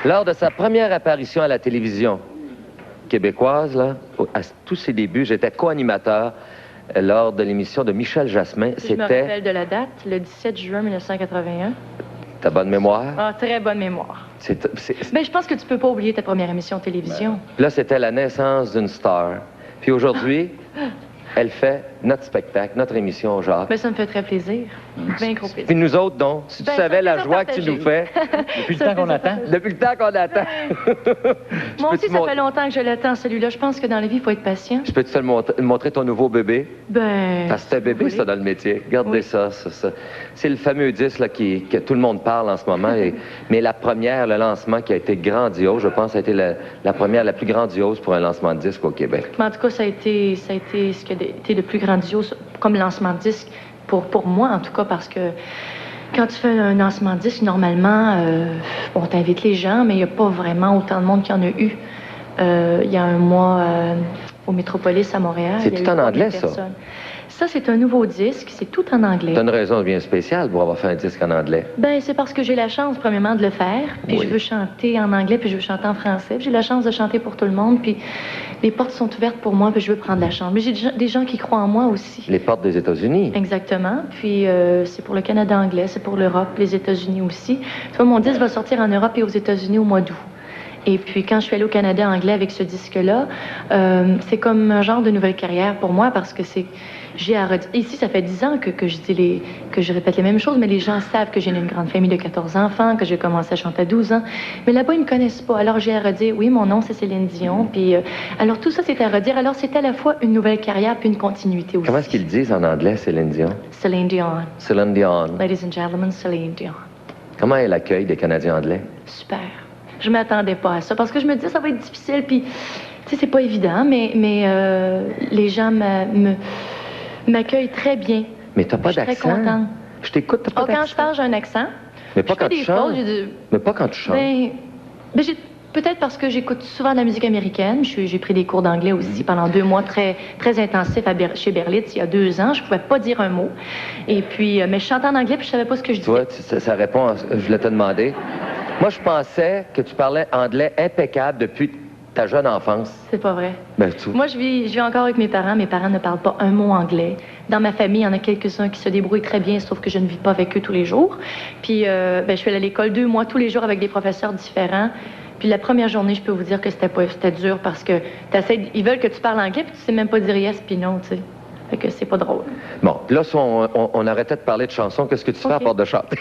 Lors de sa première apparition à la télévision québécoise, là, à tous ses débuts, j'étais co-animateur lors de l'émission de Michel Jasmin. Je me rappelle de la date, le 17 juin 1981. Ta bonne mémoire? Ah, très bonne mémoire. Ben, je pense que tu peux pas oublier ta première émission de télévision. Là, c'était la naissance d'une star. Puis aujourd'hui, elle fait notre spectacle, notre émission, Jacques. Ben, ça me fait très plaisir. Bien gros plaisir. Puis nous autres, donc, si tu savais la joie que tu nous fais. Depuis le temps qu'on attend. Depuis le temps qu'on attend. Moi aussi, ça fait longtemps que je l'attends, celui-là. Je pense que dans la vie, il faut être patient. Je peux-tu te montrer ton nouveau bébé? Ben... Parce que c'est un bébé, ça, dans le métier. Regardez ça. C'est le fameux disque là, que tout le monde parle en ce moment. Mais la première, le lancement qui a été grandiose, je pense, a été la première, la plus grandiose pour un lancement de disque au Québec. Mais en tout cas, ça a été ce qui a été le plus grandiose comme lancement de disque pour moi, en tout cas, parce que quand tu fais un lancement de disque, normalement, on t'invite les gens, mais il n'y a pas vraiment autant de monde qu'il y en a eu. Il y a un mois au Métropolis à Montréal. C'est tout en anglais, ça? Ça, c'est un nouveau disque, c'est tout en anglais. T'as une raison bien spéciale pour avoir fait un disque en anglais. Ben, c'est parce que j'ai la chance, premièrement, de le faire, puis je veux chanter en anglais, puis je veux chanter en français, puis j'ai la chance de chanter pour tout le monde, puis les portes sont ouvertes pour moi, puis je veux prendre la chance. Mais j'ai des gens qui croient en moi aussi. Les portes des États-Unis. Exactement. Puis c'est pour le Canada anglais, c'est pour l'Europe, les États-Unis aussi. Tu vois, mon disque va sortir en Europe et aux États-Unis au mois d'août. Et puis, quand je suis allée au Canada anglais avec ce disque-là, c'est comme un genre de nouvelle carrière pour moi parce que j'ai à redire. Ici, ça fait 10 ans que je répète les mêmes choses, mais les gens savent que j'ai une grande famille de 14 enfants, que j'ai commencé à chanter à 12 ans. Mais là-bas, ils ne me connaissent pas. Alors, j'ai à redire, oui, mon nom, c'est Céline Dion. Puis, alors, tout ça, c'est à redire. Alors, c'est à la fois une nouvelle carrière puis une continuité aussi. Comment est-ce qu'ils disent en anglais, Céline Dion? Céline Dion. Céline Dion. Ladies and gentlemen, Céline Dion. Comment est l'accueil des Canadiens anglais? Super. Je m'attendais pas à ça parce que je me disais ça va être difficile puis tu sais c'est pas évident mais les gens m'accueillent très bien. Mais t'as pas d'accent. Je suis très contente. Je t'écoute, t'as pas d'accent. Quand je parle, j'ai un accent. Mais pas quand tu chantes. Mais pas quand tu chantes. Peut-être parce que j'écoute souvent de la musique américaine. J'ai pris des cours d'anglais aussi pendant 2 mois très, très intensifs chez Berlitz il y a 2 ans. Je pouvais pas dire un mot. Et puis, mais je chantais en anglais puis je savais pas ce que je disais. Toi, ça répond à ce que je voulais te demander. Moi, je pensais que tu parlais anglais impeccable depuis ta jeune enfance. C'est pas vrai. Ben, Moi, je vis encore avec mes parents. Mes parents ne parlent pas un mot anglais. Dans ma famille, il y en a quelques-uns qui se débrouillent très bien, sauf que je ne vis pas avec eux tous les jours. Puis, je suis allée à l'école 2 mois tous les jours avec des professeurs différents. Puis la première journée, je peux vous dire que c'était dur parce que ils veulent que tu parles anglais, puis tu sais même pas dire yes puis non, tu sais. Fait que c'est pas drôle. Bon, là, si on arrêtait de parler de chansons, qu'est-ce que tu fais à part de chanter?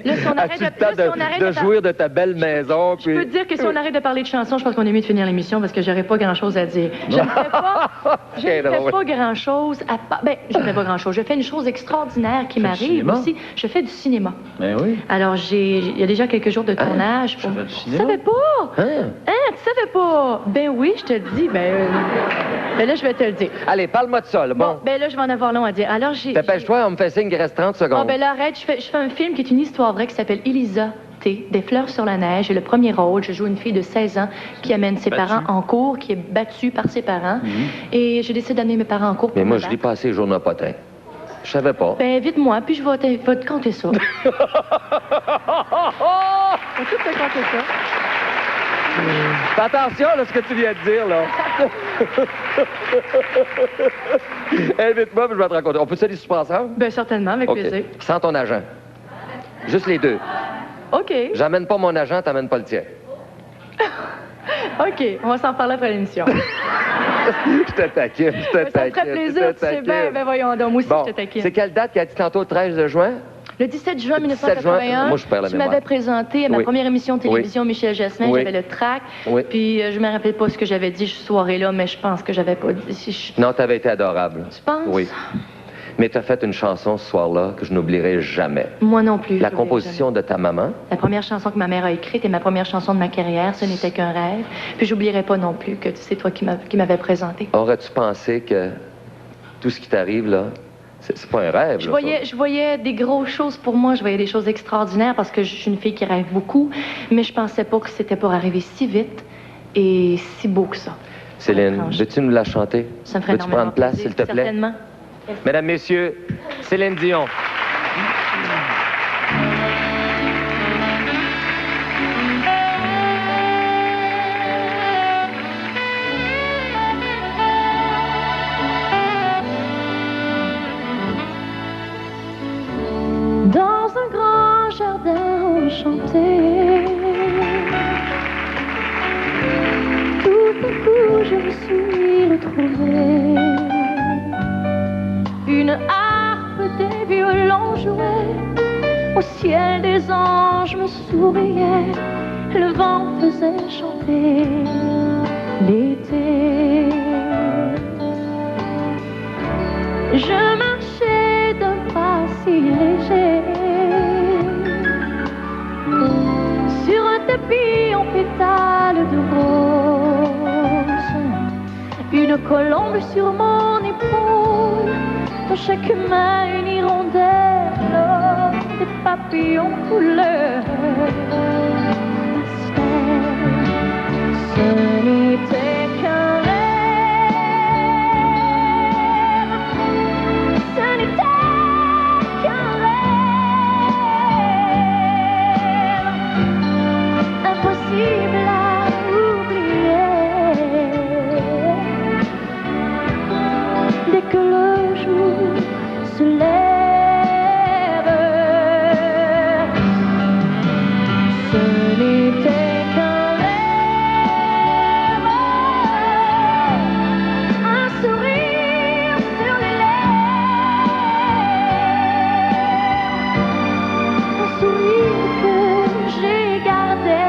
Là, si on arrête de jouir de ta belle maison. Je peux te dire que si on arrête de parler de chansons, je pense qu'on est mieux de finir l'émission parce que j'aurais pas grand-chose à dire. Je ne fais pas grand-chose à part... Ben, je ne fais pas grand-chose. Je fais une chose extraordinaire qui m'arrive aussi. Je fais du cinéma. Ben oui. Alors, il y a déjà quelques jours de tournage. Tu fais du cinéma? Tu savais pas? Hein? Tu savais pas? Ben oui, je te le dis. Ben là, je vais te le dire. Allez, parle-moi de ça, là. Bon. Ben là, je vais en avoir long à dire. Alors, Dépêche-toi, on me fait signe qu'il reste 30 secondes. Ah, ben là, arrête. Je fais un film qui est une histoire vraie qui s'appelle Elisa T. Des fleurs sur la neige. J'ai le premier rôle. Je joue une fille de 16 ans qui amène ses parents en cours, qui est battue par ses parents. Et j'ai décidé d'amener mes parents en cours pour Mais moi, je lis pas assez les journaux potins. Je savais pas. Ben, vite-moi, puis je vais te compter ça. Je vais tout te compter ça. Fais attention à ce que tu viens de dire, là. Invite-moi, puis je vais te raconter. On peut se dire ensemble? Ben, certainement, avec plaisir. Sans ton agent. Juste les deux. OK. J'amène pas mon agent, t'amènes pas le tien. OK, on va s'en parler après l'émission. Je te taquine, je te taquine. Ça me ferait plaisir, tu sais bien. Ben, voyons donc, moi aussi, je te taquine. C'est quelle date qu'a dit tantôt, le 13 de juin? Le 17 juin 1981, moi, je perds la tu m'avais présenté à ma première émission de télévision, Michel Jasmin, j'avais le track, puis je me rappelle pas ce que j'avais dit ce soirée-là, mais je pense que j'avais pas dit... Non, t'avais été adorable. Tu penses? Oui. Mais t'as fait une chanson ce soir-là que je n'oublierai jamais. Moi non plus. La composition de ta maman. La première chanson que ma mère a écrite et ma première chanson de ma carrière, Ce n'était qu'un rêve. Puis j'oublierai pas non plus que c'est toi qui m'avais présenté. Aurais-tu pensé que tout ce qui t'arrive, là, c'est pas un rêve, je voyais des grosses choses pour moi, je voyais des choses extraordinaires parce que je suis une fille qui rêve beaucoup, mais je pensais pas que c'était pour arriver si vite et si beau que ça. Céline, veux-tu nous la chanter? Ça me ferait Veux-tu prendre place, s'il te plaît? Certainement. Mesdames, Messieurs, Céline Dion. le vent faisait chanter l'été. Je marchais d'un pas si léger sur un tapis en pétales de rose, une colombe sur mon épaule, dans chaque main une hirondelle, des papillons couleur pastel. Ce n'était qu'un rêve, ce n'était qu'un rêve, impossible à oublier. Dès que le jour se lève, ce n'était qu'un rêve, un sourire sur les lèvres, un sourire que j'ai gardé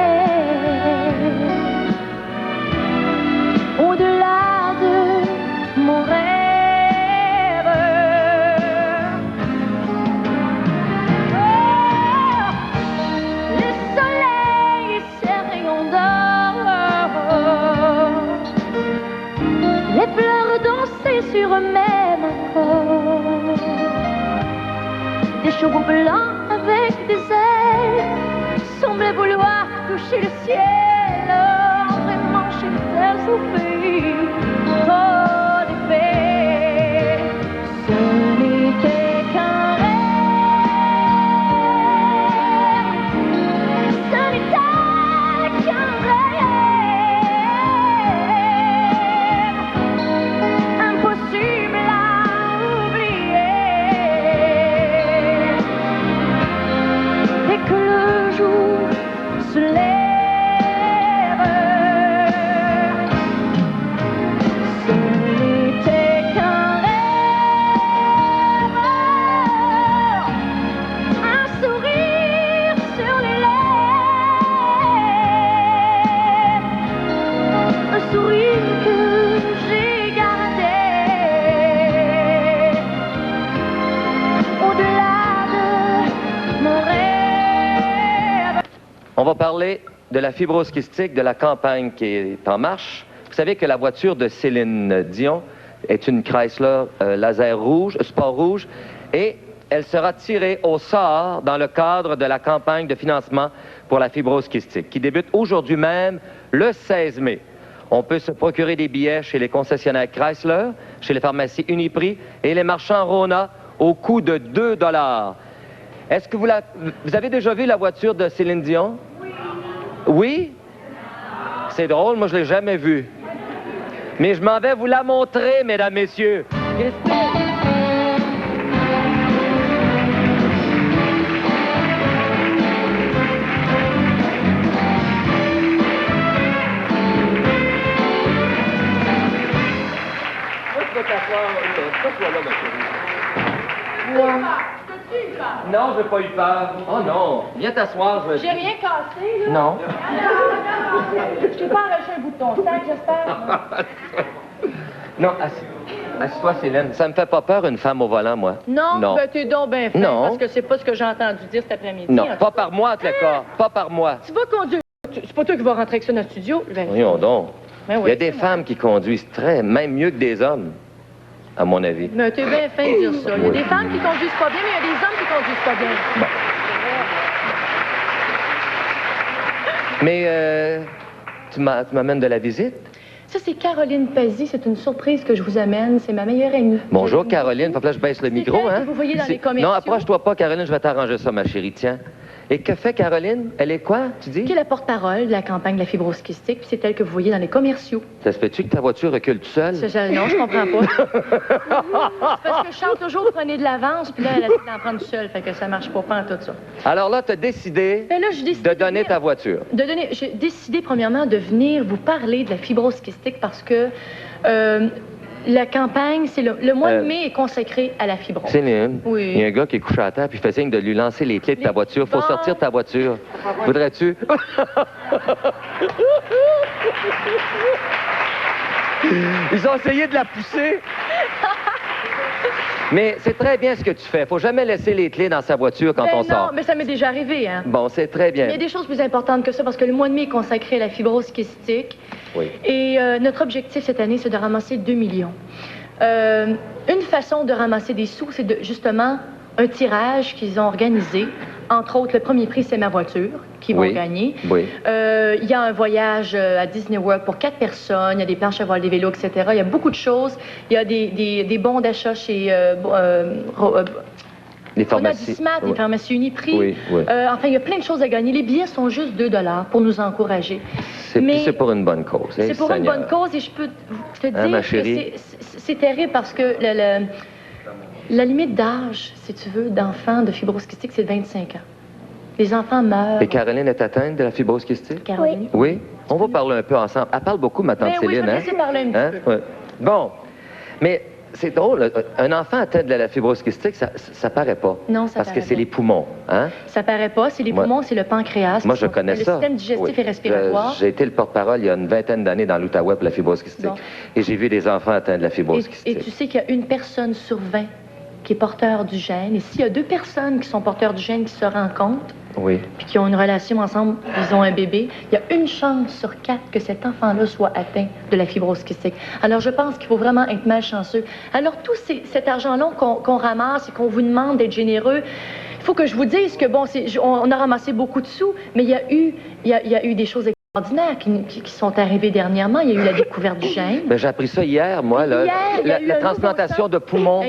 au-delà de mon rêve. Le soleil et ses rayons d'or, les fleurs dansaient sur eux-mêmes encore, des chevaux blancs avec des ailes semblaient vouloir toucher le ciel, vraiment chez-elles au pays. En effet, ce n'était qu'un rêve, ce n'était qu'un rêve, impossible à oublier. Dès que le jour se lève, ce n'était qu'un rêve, un sourire sur les lèvres, un sourire que j'ai gardé au-delà de mon rêve. On va parler de la fibrose kystique de la campagne qui est en marche. Vous savez que la voiture de Céline Dion est une Chrysler Laser rouge, Sport rouge, et elle sera tirée au sort dans le cadre de la campagne de financement pour la fibrose kystique, qui débute aujourd'hui même, le 16 mai. On peut se procurer des billets chez les concessionnaires Chrysler, chez les pharmacies Uniprix et les marchands Rona au coût de 2 $. Est-ce que vous avez déjà vu la voiture de Céline Dion? Oui? C'est drôle, moi je l'ai jamais vue. Mais je m'en vais vous la montrer, mesdames, messieurs. Non, je n'ai pas eu peur. Oh non, viens t'asseoir. J'ai rien cassé, là. Non. Je t'ai pas arraché un bout de ton sac, j'espère. Non, assis-toi, Céline. Ça me fait pas peur, une femme au volant, moi. Non, Non. ben t'es donc bien fait, Non. parce que c'est pas ce que j'ai entendu dire cet après-midi. Non, en tout pas cas. par moi, en tout cas. Pas par moi. Tu vas conduire. C'est pas toi qui vas rentrer avec ça dans le studio. Ben, Voyons donc. ben oui, Il y a des c'est femmes qui conduisent même mieux que des hommes, à mon avis. Mais t'es bien fin de dire ça. Il y a des femmes qui conduisent pas bien, mais il y a des hommes qui conduisent pas bien. Bon. Mais tu m'amènes de la visite? Ça, c'est Caroline Pazzi. C'est une surprise que je vous amène. C'est ma meilleure amie. Bonjour, Caroline. Faut que là, je baisse le micro, elle hein? que vous voyez dans les C'est- commerciaux. Non, approche-toi pas, Caroline. Je vais t'arranger ça, ma chérie. Tiens. Et que fait Caroline? Elle est quoi, tu dis? Qui est la porte-parole de la campagne de la fibrose kystique, puis c'est elle que vous voyez dans les commerciaux. Ça se fait-tu que ta voiture recule toute seule? Non, je comprends pas. C'est parce que je chante toujours prenez de l'avance, puis là, elle a dit d'en prendre seule, fait que ça marche pas en tout ça. Alors là, tu as décidé Ben là, j'ai décidé de donner venir- ta voiture. J'ai décidé, premièrement, de venir vous parler de la fibrose kystique parce que La campagne, c'est le mois de mai est consacré à la fibrose. Céline, Oui. il y a un gars qui est couché à terre puis il fait signe de lui lancer les clés de ta voiture. Faut sortir de ta voiture. Voudrais-tu? Ils ont essayé de la pousser. Mais c'est très bien ce que tu fais. Faut jamais laisser les clés dans sa voiture quand on sort. Non, mais ça m'est déjà arrivé, hein. Bon, c'est très bien. Il y a des choses plus importantes que ça parce que le mois de mai est consacré à la fibrose kystique. Oui. Et notre objectif cette année, c'est de ramasser 2 millions. Une façon de ramasser des sous, c'est justement un tirage qu'ils ont organisé. Entre autres, le premier prix, c'est ma voiture qu'ils vont gagner. Oui. Il y a un voyage à Disney World pour 4 personnes. Il y a des planches à voile, des vélos, etc. Il y a beaucoup de choses. Il y a des bons d'achat chez les pharmacies. Les pharmacies Uniprix. Oui, oui. Enfin, il y a plein de choses à gagner. Les billets sont juste 2 $ pour nous encourager. C'est pour une bonne cause. C'est pour une bonne cause et je peux te dire que c'est terrible parce que la limite d'âge, si tu veux, d'enfants de fibrose kystique, c'est de 25 ans. Les enfants meurent. Et Caroline est atteinte de la fibrose kystique? Caroline? Oui. On va parler un peu ensemble. Elle parle beaucoup, ma tante Céline. Oui, je vais te laisser parler un petit peu. Oui. Bon. Mais c'est drôle. Un enfant atteint de la fibrose kystique, ça paraît pas. Non, ça Parce paraît que c'est pas. les poumons, hein? Ça paraît pas. C'est les poumons, c'est le pancréas. Moi, je connais ça. Le système digestif et respiratoire. J'ai été le porte-parole il y a une vingtaine d'années dans l'Outaouais pour la fibrose kystique. Bon. Et j'ai vu des enfants atteints de la fibrose kystique. Et tu sais qu'il y a une personne sur 20 qui est porteur du gène. Et s'il y a 2 personnes qui sont porteurs du gène qui se rencontrent, puis qui ont une relation ensemble, ils ont un bébé, il y a une chance sur 4 que cet enfant-là soit atteint de la fibrose kystique. Alors, je pense qu'il faut vraiment être malchanceux. Alors, tout cet argent-là qu'on ramasse et qu'on vous demande d'être généreux, il faut que je vous dise que, bon, on a ramassé beaucoup de sous, mais il y a eu des choses extraordinaires qui sont arrivées dernièrement. Il y a eu la découverte du gène. Ben, j'ai appris ça hier, moi, la transplantation de poumons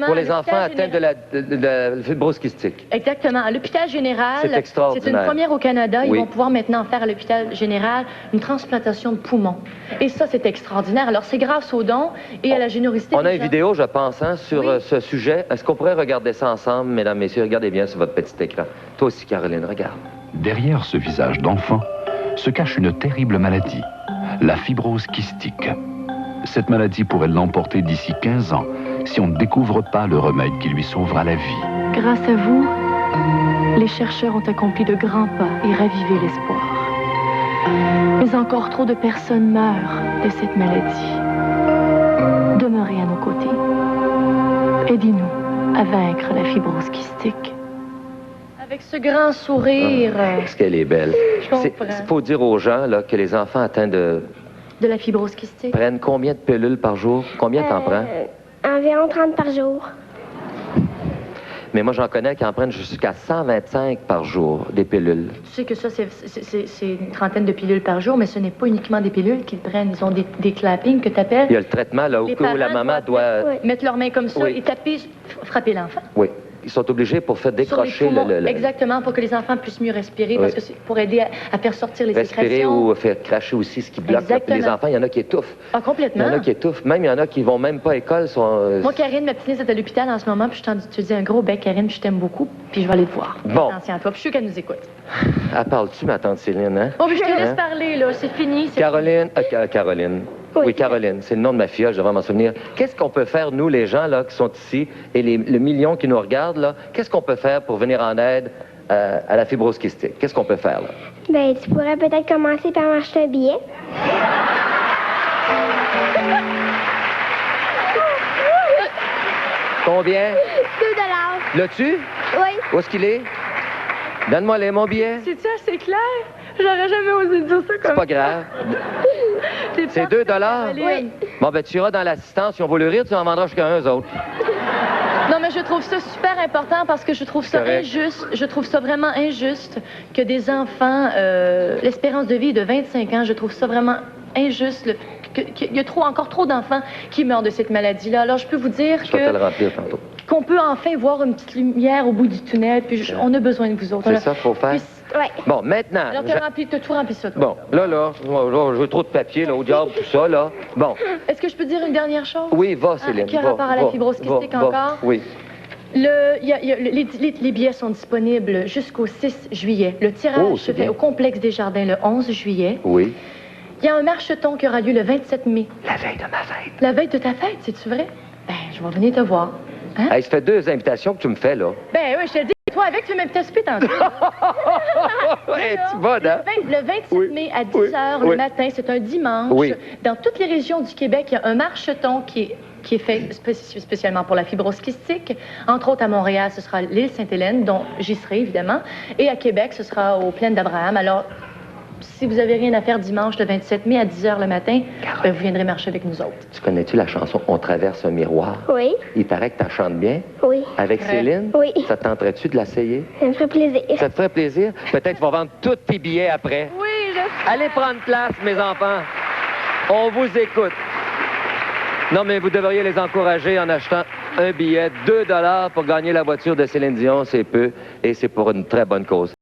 pour les enfants atteints de la fibrose kystique. Exactement. À l'hôpital général, c'est extraordinaire. C'est une première au Canada. Ils vont pouvoir maintenant faire à l'hôpital général une transplantation de poumons. Et ça, c'est extraordinaire. Alors, c'est grâce aux dons et à la générosité. On a une vidéo, je pense, hein, sur ce sujet. Est-ce qu'on pourrait regarder ça ensemble, mesdames, messieurs? Regardez bien sur votre petit écran. Toi aussi, Caroline, regarde. Derrière ce visage d'enfant se cache une terrible maladie, la fibrose kystique. Cette maladie pourrait l'emporter d'ici 15 ans si on ne découvre pas le remède qui lui sauvera la vie. Grâce à vous, les chercheurs ont accompli de grands pas et ravivé l'espoir. Mais encore trop de personnes meurent de cette maladie. Demeurez à nos côtés. Aidez-nous à vaincre la fibrose kystique. Avec ce grand sourire. Est-ce qu'elle est belle? Il faut dire aux gens là, que les enfants atteints de la fibrose kystique prennent combien de pilules par jour? Combien t'en prends? Environ 30 par jour. Mais moi, j'en connais qui en prennent jusqu'à 125 par jour, des pilules. Tu sais que ça, c'est une trentaine de pilules par jour, mais ce n'est pas uniquement des pilules qu'ils prennent. Ils ont des clappings que tu appelles. Il y a le traitement là, où la maman doit mettre leurs mains comme ça et taper, frapper l'enfant. Oui. Ils sont obligés pour faire décrocher Exactement, pour que les enfants puissent mieux respirer, parce que c'est pour aider à faire sortir les sécrétions. Respirer ou faire cracher aussi ce qui bloque. Les enfants, il y en a qui étouffent. Ah, complètement. Il y en a qui étouffent. Même, il y en a qui vont même pas à l'école. Moi, Karine, ma petite nièce est à l'hôpital en ce moment, puis je te dis un gros bec, Karine, puis je t'aime beaucoup, puis je vais aller te voir. Bon. Attention à toi, puis je suis qu'elle nous écoute. Elle parle-tu, ma tante Céline, hein? Bon, puis je te laisse parler, là, c'est fini. Caroline, Caroline. Oui, Caroline, c'est le nom de ma fille, je devrais m'en souvenir. Qu'est-ce qu'on peut faire, nous, les gens là, qui sont ici, et le million qui nous regardent, là, qu'est-ce qu'on peut faire pour venir en aide à la fibrose kystique? Qu'est-ce qu'on peut faire, là? Ben, tu pourrais peut-être commencer par m'acheter un billet. Combien? 2 $. L'as-tu? Oui. Où est-ce qu'il est? Donne-moi mon billet. C'est-tu assez clair? J'aurais jamais osé dire ça comme ça. C'est pas grave. C'est 2 $? Oui. Bon, ben, tu iras dans l'assistance. Si on veut le rire, tu en vendras jusqu'à eux autres. Non, mais je trouve ça super important parce que je trouve ça injuste. Je trouve ça vraiment injuste que des enfants, l'espérance de vie est de 25 ans, je trouve ça vraiment injuste. Qu'il y a encore trop d'enfants qui meurent de cette maladie-là. Alors, je peux vous dire je vais te le remplir tantôt. Qu'on peut enfin voir une petite lumière au bout du tunnel, puis on a besoin de vous autres. C'est ça qu'il faut faire? Ouais. Bon, maintenant... Alors, t'as tout rempli ça, toi. Bon, là, je veux trop de papier, là, au diable, tout ça, là. Bon. Est-ce que je peux dire une dernière chose? Oui, va, Céline. Qui a rapport à la fibrose kystique encore? Oui. Les billets sont disponibles jusqu'au 6 juillet. Le tirage se fait au complexe des Jardins le 11 juillet. Oui. Il y a un marcheton qui aura lieu le 27 mai. La veille de ma fête. La veille de ta fête, c'est-tu vrai? Ben, je vais venir te voir. Hein? Hey, ça fait 2 invitations que tu me fais, là. Ben oui, je te le dis, toi avec, tu veux m'inviter tantôt. Ouais, tu vas, hein? Le 27 mai à 10 h le matin, c'est un dimanche. Oui. Dans toutes les régions du Québec, il y a un marcheton qui est fait spécialement pour la fibrose kystique. Entre autres, à Montréal, ce sera l'île Sainte-Hélène, dont j'y serai, évidemment. Et à Québec, ce sera aux Plaines d'Abraham. Alors, si vous avez rien à faire dimanche, le 27 mai, à 10 h le matin, ben, vous viendrez marcher avec nous autres. Tu connais-tu la chanson « On traverse un miroir » ? Oui. Il paraît que tu chantes bien. Oui. Avec Ouais. Céline? Oui. Ça te tenterait-tu de l'essayer? Ça me ferait plaisir. Ça te ferait plaisir? Peut-être tu vas vendre tous tes billets après. Oui, je Allez prendre place, mes enfants. On vous écoute. Non, mais vous devriez les encourager en achetant un billet, 2 $ pour gagner la voiture de Céline Dion, c'est peu, et c'est pour une très bonne cause.